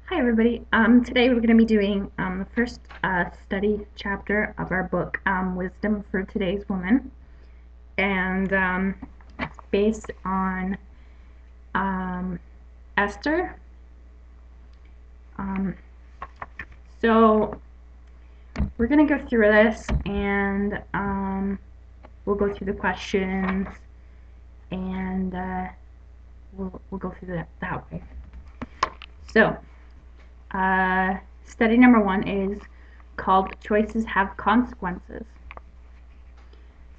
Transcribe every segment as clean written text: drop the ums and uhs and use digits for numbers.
Hi everybody. Today we're going to be doing the first study chapter of our book, Wisdom for Today's Woman, and it's based on Esther. So we're going to go through this, and we'll go through the questions, and we'll go through that way. So. Study number 1 is called Choices Have Consequences. It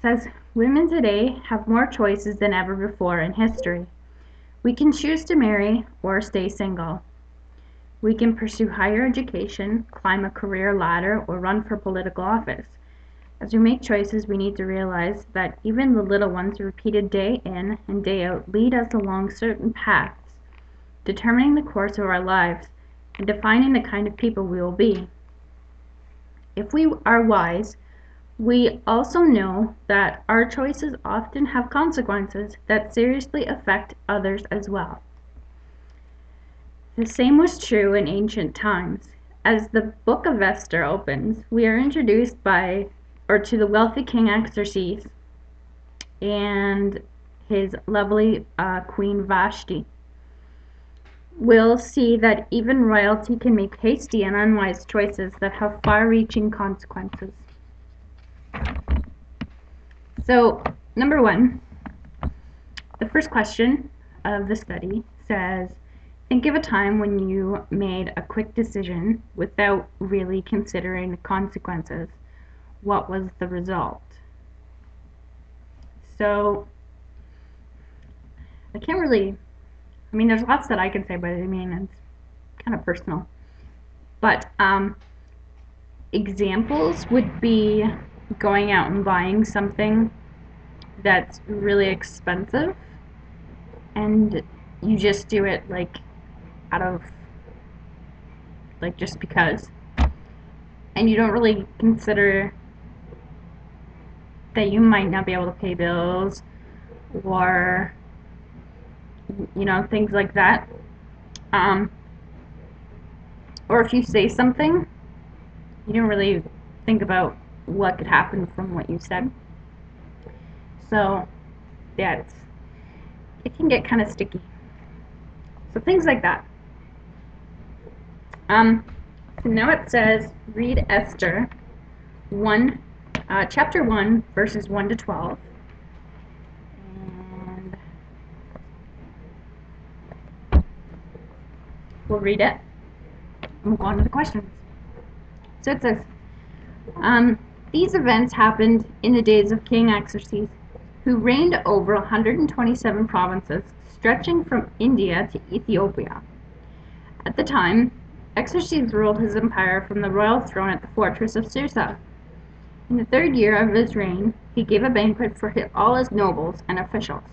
says, women today have more choices than ever before in history. We can choose to marry or stay single. We can pursue higher education, climb a career ladder, or run for political office. As we make choices, we need to realize that even the little ones repeated day in and day out lead us along certain paths, determining the course of our lives and defining the kind of people we will be. If we are wise, we also know that our choices often have consequences that seriously affect others as well. The same was true in ancient times. As the book of Esther opens, we are introduced to the wealthy King Xerxes and his lovely Queen Vashti. We'll see that even royalty can make hasty and unwise choices that have far-reaching consequences. So, number 1, the first question of the study says, think of a time when you made a quick decision without really considering the consequences. What was the result? So, there's lots that I can say, but it's kind of personal. But examples would be going out and buying something that's really expensive, and you just do it out of just because, and you don't really consider that you might not be able to pay bills or things like that. Or if you say something, you don't really think about what could happen from what you said. So it can get kind of sticky. So things like that. So now it says, read Esther 1, chapter 1, verses 1 to 12. And we'll read it and we'll go on to the questions. So it says, these events happened in the days of King Xerxes, who reigned over 127 provinces, stretching from India to Ethiopia. At the time, Xerxes ruled his empire from the royal throne at the fortress of Susa. In the 3rd year of his reign, he gave a banquet for all his nobles and officials.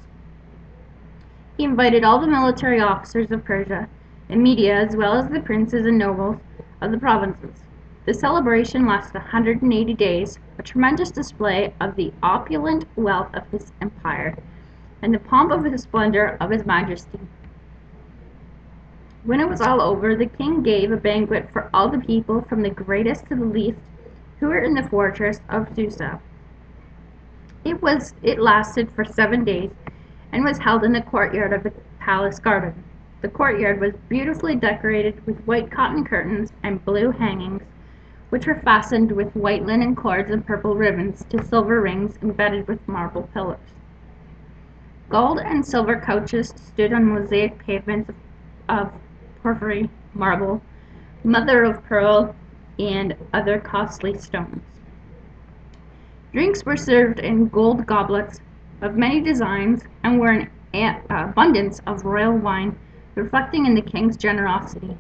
He invited all the military officers of Persia and Media, as well as the princes and nobles of the provinces. The celebration lasted 180 days, a tremendous display of the opulent wealth of his empire and the pomp of the splendor of his majesty. When it was all over, the king gave a banquet for all the people, from the greatest to the least, who were in the fortress of Susa. It lasted for 7 days and was held in the courtyard of the palace garden. The courtyard was beautifully decorated with white cotton curtains and blue hangings, which were fastened with white linen cords and purple ribbons to silver rings embedded with marble pillars. Gold and silver couches stood on mosaic pavements of porphyry, marble, mother of pearl, and other costly stones. Drinks were served in gold goblets of many designs, and were an abundance of royal wine, reflecting in the king's generosity.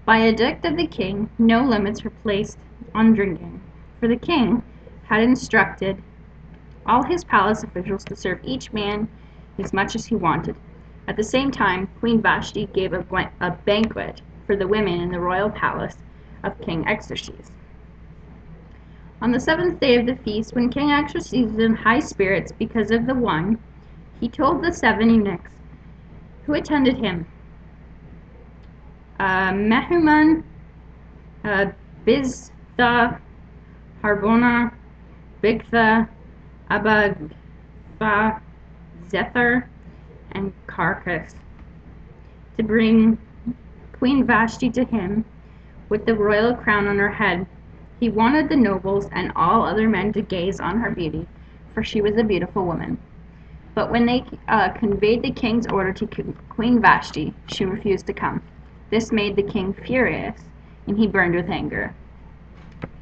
By edict of the king, no limits were placed on drinking, for the king had instructed all his palace officials to serve each man as much as he wanted. At the same time, Queen Vashti gave a banquet for the women in the royal palace of King Xerxes. On the 7th day of the feast, when King Xerxes was in high spirits because of the wine, he told the 7 eunuchs who attended him, Mehuman, Biztha, Harbona, Bigtha, Abagtha, Zethar, and Carcass, to bring Queen Vashti to him with the royal crown on her head. He wanted the nobles and all other men to gaze on her beauty, for she was a beautiful woman. But when they conveyed the king's order to Queen Vashti, she refused to come. This made the king furious, and he burned with anger.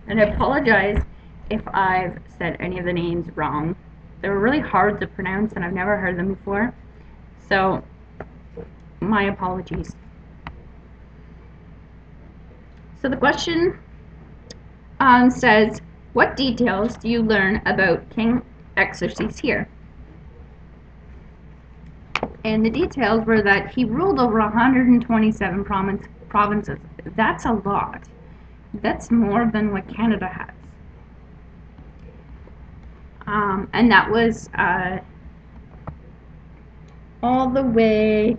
And I apologize if I've said any of the names wrong. They were really hard to pronounce, and I've never heard them before. So, my apologies. So the question says, what details do you learn about King Xerxes here? And the details were that he ruled over 127 provinces. That's a lot. That's more than what Canada has. And that was all the way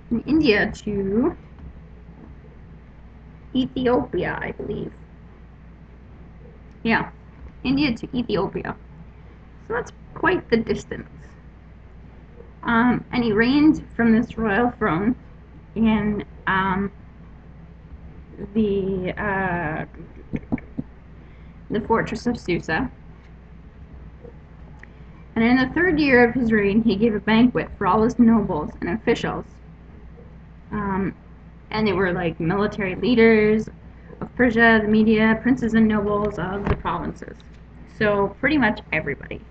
from India to Ethiopia, I believe. Yeah, India to Ethiopia. So that's quite the distance. And he reigned from this royal throne in the fortress of Susa. And in the 3rd year of his reign, he gave a banquet for all his nobles and officials. And they were like military leaders of Persia, the Media, princes and nobles of the provinces. So pretty much everybody.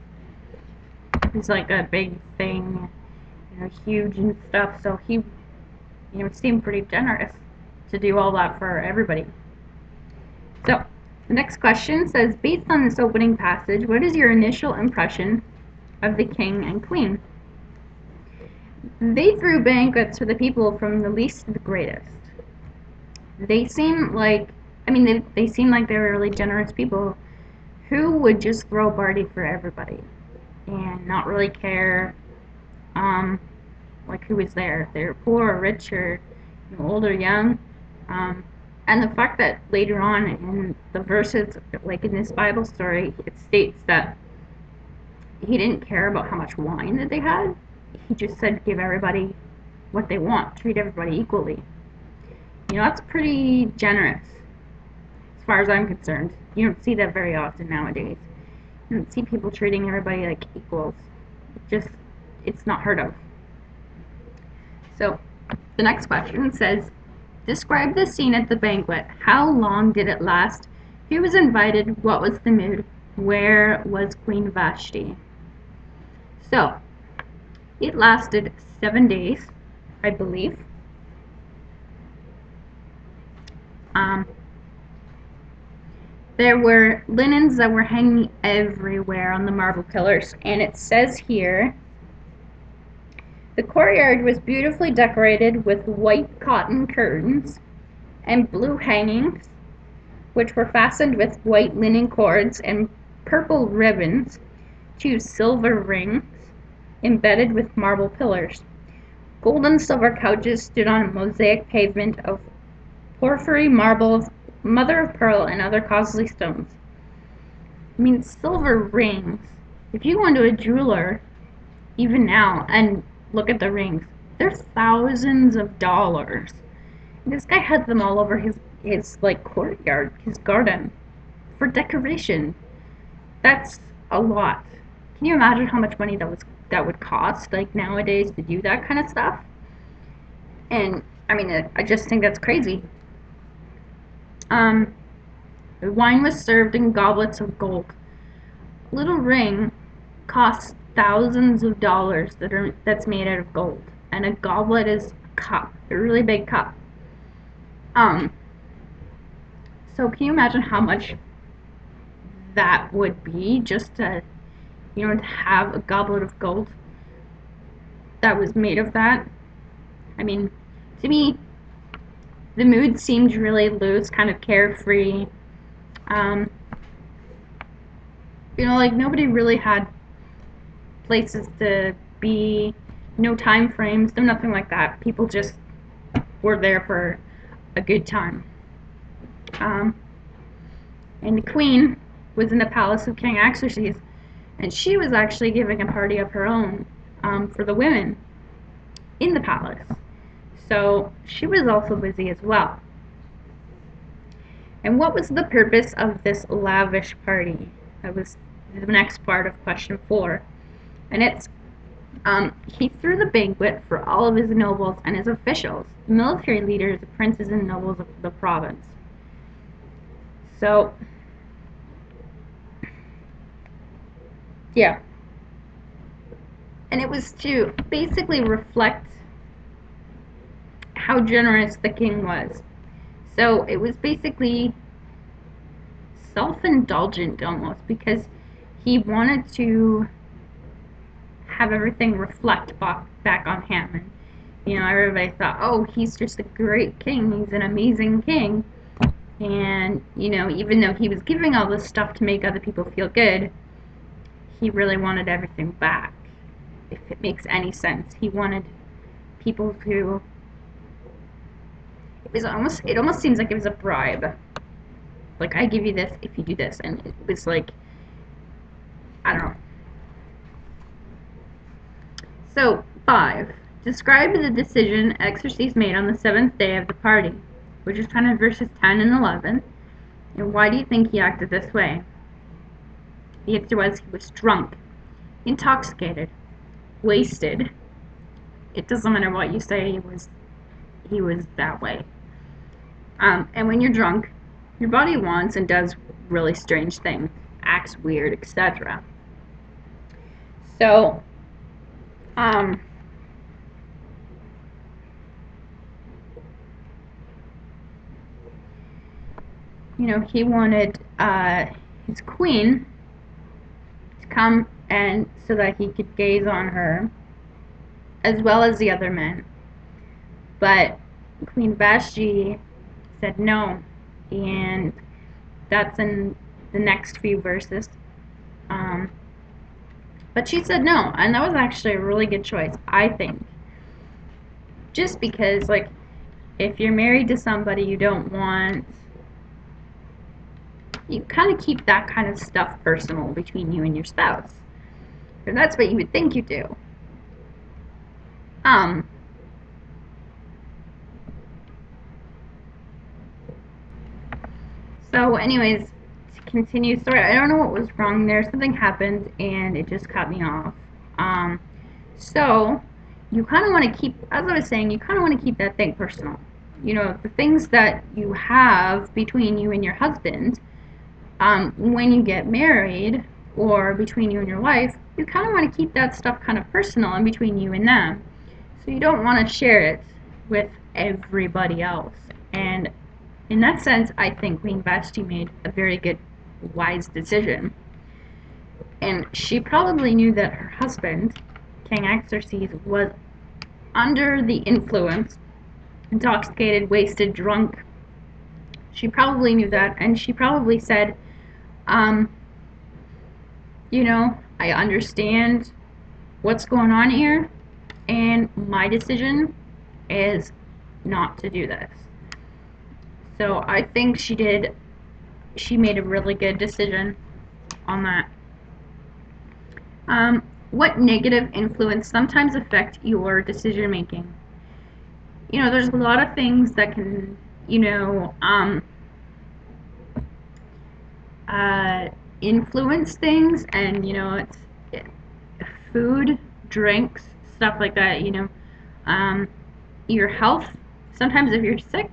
It was like a big thing, huge and stuff. So he, seemed pretty generous to do all that for everybody. So the next question says, based on this opening passage, what is your initial impression of the king and queen? They threw banquets for the people from the least to the greatest. They seem like, they seem like they were really generous people who would just throw a party for everybody and not really care, like who was there, if they were poor or rich or old or young. And the fact that later on in the verses, like in this Bible story, it states that he didn't care about how much wine that they had. He just said give everybody what they want, treat everybody equally. That's pretty generous as far as I'm concerned. You don't see that very often nowadays. You don't see people treating everybody like equals. It's not heard of. So the next question says, describe the scene at the banquet. How long did it last? Who was invited? What was the mood? Where was Queen Vashti? So it lasted 7 days, I believe. There were linens that were hanging everywhere on the marble pillars, and it says here, the courtyard was beautifully decorated with white cotton curtains and blue hangings, which were fastened with white linen cords and purple ribbons to silver rings embedded with marble pillars. Gold and silver couches stood on a mosaic pavement of porphyry, marble, mother of pearl, and other costly stones. Silver rings. If you go into a jeweler, even now, and look at the rings, they're thousands of dollars. This guy had them all over his courtyard, his garden, for decoration. That's a lot. Can you imagine how much money that would cost, nowadays, to do that kind of stuff? And I just think that's crazy. The wine was served in goblets of gold. A little ring costs thousands of dollars that's made out of gold, and a goblet is a cup, a really big cup. So can you imagine how much that would be just to, to have a goblet of gold that was made of that? To me, the mood seemed really loose, kind of carefree. Nobody really had places to be. No time frames, no nothing like that. People just were there for a good time. And the queen was in the palace of King Xerxes, and she was actually giving a party of her own for the women in the palace. So she was also busy as well. And what was the purpose of this lavish party? That was the next part of question 4. And it's he threw the banquet for all of his nobles and his officials, the military leaders, the princes and nobles of the province. So, yeah. And it was to basically reflect how generous the king was. So it was basically self-indulgent almost, because he wanted to have everything reflect back on him. And, you know, everybody thought, oh, he's just a great king, he's an amazing king. And, you know, even though he was giving all this stuff to make other people feel good, he really wanted everything back, if it makes any sense. He wanted people to... It almost seems like it was a bribe. Like, I give you this if you do this. And it was like, I don't know. So, 5. Describe the decision Xerxes made on the 7th day of the party, which is kind of verses 10 and 11. And why do you think he acted this way? The answer was he was drunk, intoxicated, wasted. It doesn't matter what you say, he was that way. And when you're drunk, your body wants and does really strange things, acts weird, etc. So, you know, he wanted his queen to come and so that he could gaze on her, as well as the other men. But Queen Vashti said no, and that's in the next few verses. But she said no, and that was actually a really good choice, I think. Just because, like, if you're married to somebody you don't want, you kind of keep that kind of stuff personal between you and your spouse. And that's what you would think you do. So anyways, to continue, sorry, I don't know what was wrong there. Something happened and it just cut me off. So you kind of want to keep, as I was saying, you kind of want to keep that thing personal. You know, the things that you have between you and your husband, when you get married, or between you and your wife, you kind of want to keep that stuff kind of personal and between you and them. So you don't want to share it with everybody else. And in that sense, I think Queen Vashti made a very good, wise decision. And she probably knew that her husband, King Xerxes, was under the influence, intoxicated, wasted, drunk. She probably knew that, and she probably said, you know, I understand what's going on here, and my decision is not to do this. So I think she made a really good decision on that. What negative influence sometimes affect your decision making? You know, there's a lot of things that can, you know, influence things, and, you know, it's food, drinks, stuff like that, you know. Your health, sometimes if you're sick,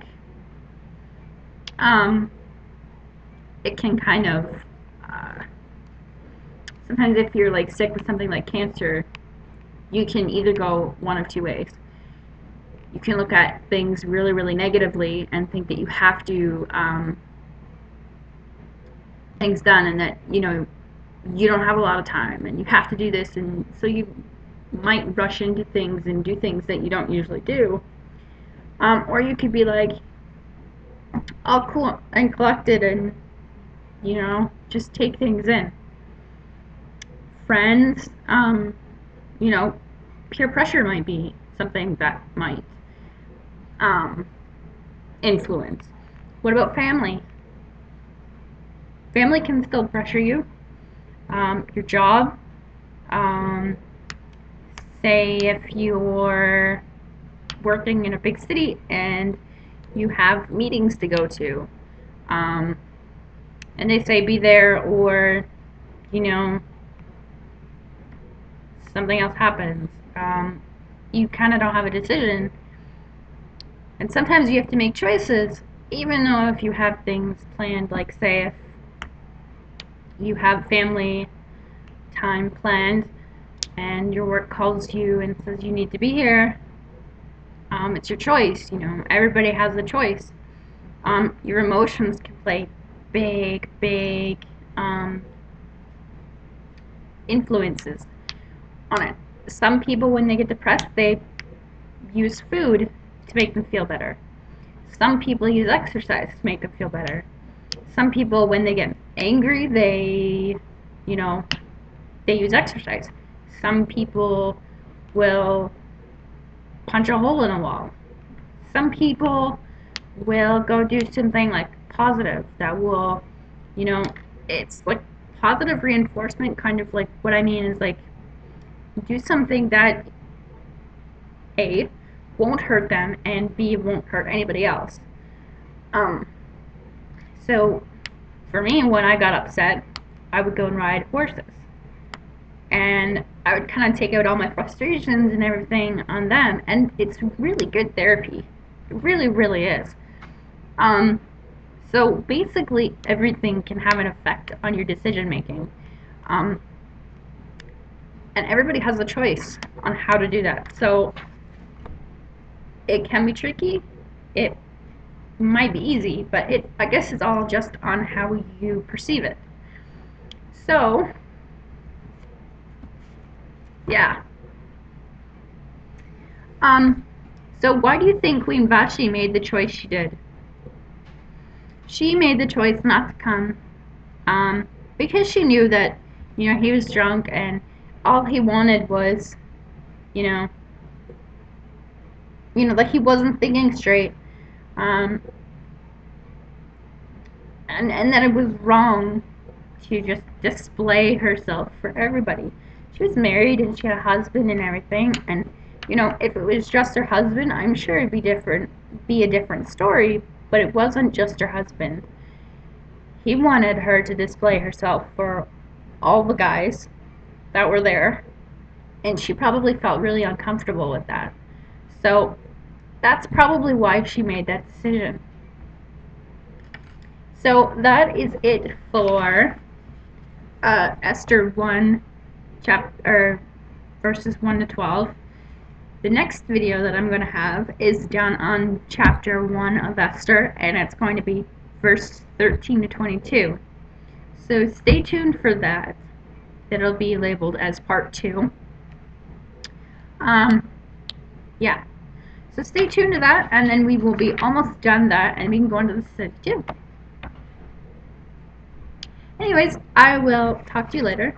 it can kind of, sometimes if you're like sick with something like cancer, you can either go one of two ways. You can look at things really, really negatively and think that you have to, things done, and that, you know, you don't have a lot of time and you have to do this, and so you might rush into things and do things that you don't usually do. Or you could be like all cool and collected and, you know, just take things in. Friends, you know, peer pressure might be something that might influence. What about family? Family can still pressure you. Your job. Um, say if you're working in a big city and you have meetings to go to, and they say be there, or you know something else happens. You kind of don't have a decision, and sometimes you have to make choices, even though if you have things planned, like say if you have family time planned and your work calls you and says you need to be here. It's your choice. Everybody has a choice. Your emotions can play big influences on it. Some people, when they get depressed, they use food to make them feel better. Some people use exercise to make them feel better. Some people, when they get angry, they use exercise. Some people will punch a hole in a wall. Some people will go do something like positive that will, it's like positive reinforcement, kind of like what I mean is like do something that A, won't hurt them, and B, won't hurt anybody else. So for me, when I got upset, I would go and ride horses. And I would kind of take out all my frustrations and everything on them, and it's really good therapy. It really, really is. So basically, everything can have an effect on your decision making, and everybody has a choice on how to do that. So it can be tricky. It might be easy, but I guess it's all just on how you perceive it. So yeah. So why do you think Queen Vashti made the choice she did? She made the choice not to come, because she knew that, he was drunk and all he wanted was, you know, that he wasn't thinking straight, and that it was wrong to just display herself for everybody. She was married and she had a husband and everything, and if it was just her husband, I'm sure it'd be a different story, but it wasn't just her husband. He wanted her to display herself for all the guys that were there, and she probably felt really uncomfortable with that. So that's probably why she made that decision. So that is it for Esther 1, verses 1 to 12. The next video that I'm going to have is done on chapter 1 of Esther, and it's going to be verse 13 to 22. So stay tuned for that. It'll be labeled as part 2. Yeah. So stay tuned to that, and then we will be almost done that, and we can go into the city too. Anyways, I will talk to you later,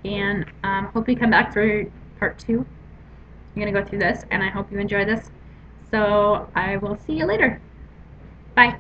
and hope you come back for part 2. I'm going to go through this, and I hope you enjoy this. So I will see you later. Bye.